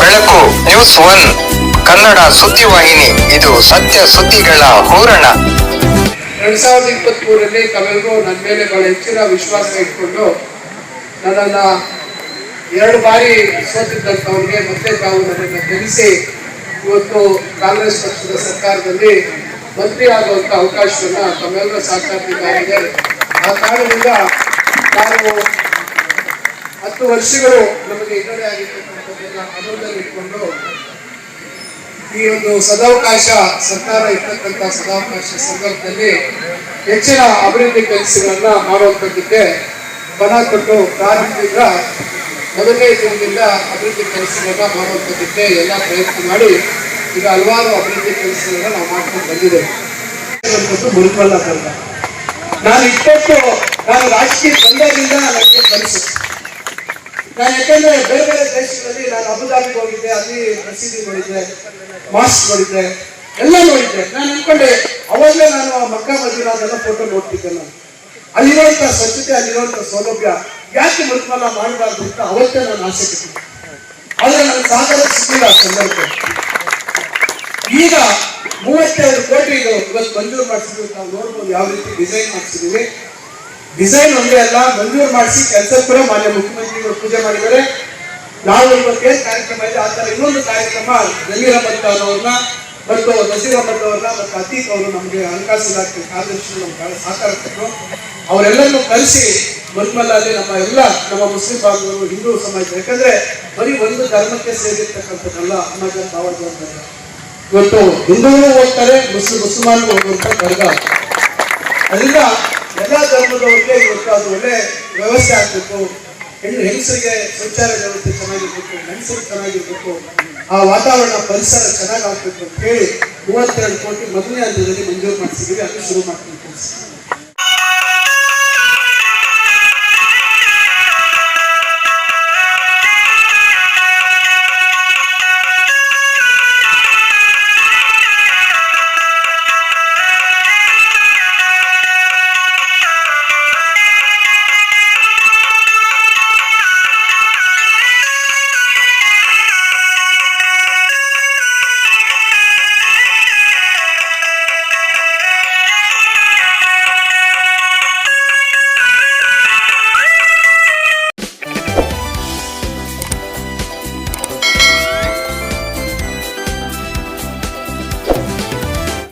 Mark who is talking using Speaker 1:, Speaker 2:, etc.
Speaker 1: ಬೆಳಕು news one Kannada ಸುದ್ದಿವಾಹಿನಿ. ಇದು ಸತ್ಯ ಸುದ್ದಿಗಳ ಹೂರಣ.
Speaker 2: 2023ರಲ್ಲಿ ತಾವೆಲ್ಲರೂ ನನ್ನ ಮೇಲೆ ಬಹಳ ಹೆಚ್ಚಿನ ವಿಶ್ವಾಸ ಇಟ್ಕೊಂಡು ನನ್ನನ್ನು 2 ಬಾರಿ ಸೋತಿದ್ದಂಥವ್ರಿಗೆ ಮತ್ತೆ ತಾವು ನನ್ನನ್ನು ಗೆಲ್ಲಿಸಿ ಇವತ್ತು ಕಾಂಗ್ರೆಸ್ ಪಕ್ಷದ ಸರ್ಕಾರದಲ್ಲಿ ಮಂತ್ರಿ ಆಗುವಂಥ ಅವಕಾಶವನ್ನು ತಮ್ಮೆಲ್ಲರ ಸಹಕಾರದಿಂದ ಆ ಕಾರಣದಿಂದ ನಾವು 10 ವರ್ಷಗಳು ನಮಗೆ ಹಿನ್ನಡೆ ಆಗಿರ್ತಕ್ಕಂಥದ್ದನ್ನು ಅನುಮೋದನೆ ಇಟ್ಕೊಂಡು ಈ ಒಂದು ಸದಾವಕಾಶ ಸರ್ಕಾರ ಇರ್ತಕ್ಕಂಥ ಸದಾವಕಾಶ ಸಂದರ್ಭದಲ್ಲಿ ಹೆಚ್ಚಿನ ಅಭಿವೃದ್ಧಿ ಕೆಲಸಗಳನ್ನ ಮಾಡುವಂಥದ್ದಕ್ಕೆ ಬಲ ಕೊಟ್ಟು ಪ್ರಾರಂಭದಿಂದ ಮೊದಲನೇ ದಿನದಿಂದ ಅಭಿವೃದ್ಧಿ ಕೆಲಸಗಳನ್ನ ಮಾಡುವಂಥದ್ದಕ್ಕೆ ಎಲ್ಲ ಪ್ರಯತ್ನ ಮಾಡಿ ಈಗ ಹಲವಾರು ಅಭಿವೃದ್ಧಿ ಕೆಲಸಗಳನ್ನ ನಾವು ಮಾಡ್ಕೊಂಡು ಬಂದಿದ್ದೇವೆ. ಮುರುಕಲ್ಲ ತಂಡ ನಾನು ರಾಜಕೀಯ ಬಂದಾಗಿಂದ ನನಗೆ ಕನಸು. ನಾನು ಯಾಕಂದ್ರೆ ಬೇರೆ ಬೇರೆ ದೇಶಗಳಲ್ಲಿ ನಾನು ಅಬುದಾಬಿಗೆ ಹೋಗಿದ್ದೆ, ಅಲ್ಲಿ ಮಸೀದಿ ನೋಡಿದ್ದೆ, ಮಾಸ್ಕ್ ನೋಡಿದ್ದೆ, ಎಲ್ಲ ನೋಡಿದ್ದೆ. ನಾನು ಅನ್ಕೊಂಡೆ ಅವಾಗಲೇ ನಾನು ಮಕ್ಕಾ ಮದೀನಾದೆಲ್ಲ ಫೋಟೋ ನೋಡ್ತಿದ್ದೆ. ನಾನು ಅಲ್ಲಿರುವಂತ ಸ್ವಚ್ಛತೆ, ಅಲ್ಲಿರುವಂತ ಸೌಲಭ್ಯ ಯಾಕೆ ಮುರುಕಲ್ಲ ಮಾಡಬಾರ್ದು ಅಂತ ಅವತ್ತೇ ನಾನು ಆಸೆ ಪಟ್ಟಿದ್ದೆ. ಆದ್ರೆ ನನ್ನ ಸಾಗರ ಸಿಕ್ಕಿಲ್ಲ ಆ ಸಂದರ್ಭ. ಈಗ 32 ಕೋಟಿ ಇವತ್ತು ಮಂಜೂರು ಮಾಡಿಸಿದ್ವಿ. ನಾವು ನೋಡ್ಬೋದು ಯಾವ ರೀತಿ ಡಿಸೈನ್ ಮಾಡಿಸಿದೀವಿ. ಡಿಸೈನ್ ಒಂದೇ ಅಲ್ಲ, ಮಂಜೂರು ಮಾಡಿಸಿ ಕೆಲಸ ಕೂಡ ಮಾನ್ಯ ಮುಖ್ಯಮಂತ್ರಿಗಳು ಪೂಜೆ ಮಾಡಿದ್ದಾರೆ. ನಾವು ಇವತ್ತೇನು ಕಾರ್ಯಕ್ರಮ ಇದೆ ಆ ಥರ ಇನ್ನೊಂದು ಕಾರ್ಯಕ್ರಮ ಜಮೀರ್ ಅಹಮದ್ ಅವ್ರನ್ನ ಮತ್ತು ನಜೀರ್ ಅಹಮದ್ ಅವ್ರನ್ನ ಮತ್ತು ಅತೀಕ್ ಅವರು ನಮಗೆ ಹಣಕಾಸು ಇಲಾಖೆ ಕಾರ್ಯದರ್ಶಿಗಳು ನಮ್ಗೆ ಬಹಳ ಸಹಕಾರ ಕೊಟ್ಟರು. ಅವರೆಲ್ಲರನ್ನು ಕರೆಸಿ ಮುರುಕಲ್ಲಿ ನಮ್ಮ ಮುಸ್ಲಿಂ ಬಾಂಧವರು, ಹಿಂದೂ ಸಮಾಜ, ಯಾಕಂದ್ರೆ ಬರೀ ಒಂದು ಧರ್ಮಕ್ಕೆ ಸೇರಿರ್ತಕ್ಕಂಥದ್ದಲ್ಲ ಸಮಾಜ ಭಾವಜಾರ. ಇವತ್ತು ಹಿಂದೂಗಳು ಹೋಗ್ತಾರೆ, ಮುಸಲ್ಮಾನರು ಹೋಗುವಂತ ವರ್ಗ. ಅದರಿಂದ ಎಲ್ಲ ಧರ್ಮದವರಿಗೆ ಇವತ್ತು ಅದು ಒಳ್ಳೆ ವ್ಯವಸ್ಥೆ ಆಗ್ಬೇಕು. ಹೆಂಗಸರಿಗೆ ಶೌಚಾಲಯ ವ್ಯವಸ್ಥೆ ಚೆನ್ನಾಗಿರ್ಬೇಕು, ಹೆಂಗಸರು ಚೆನ್ನಾಗಿರ್ಬೇಕು, ಆ ವಾತಾವರಣ ಪರಿಸರ ಚೆನ್ನಾಗಾಗ್ಬೇಕು ಅಂತ ಹೇಳಿ 32 ಕೋಟಿ ಮೊದಲನೇ ಹಂತದಲ್ಲಿ ಮಂಜೂರು ಮಾಡಿಸಿದ್ದೀವಿ. ಅದು ಶುರು ಮಾಡ್ತೀವಿ ಕೆಲಸ.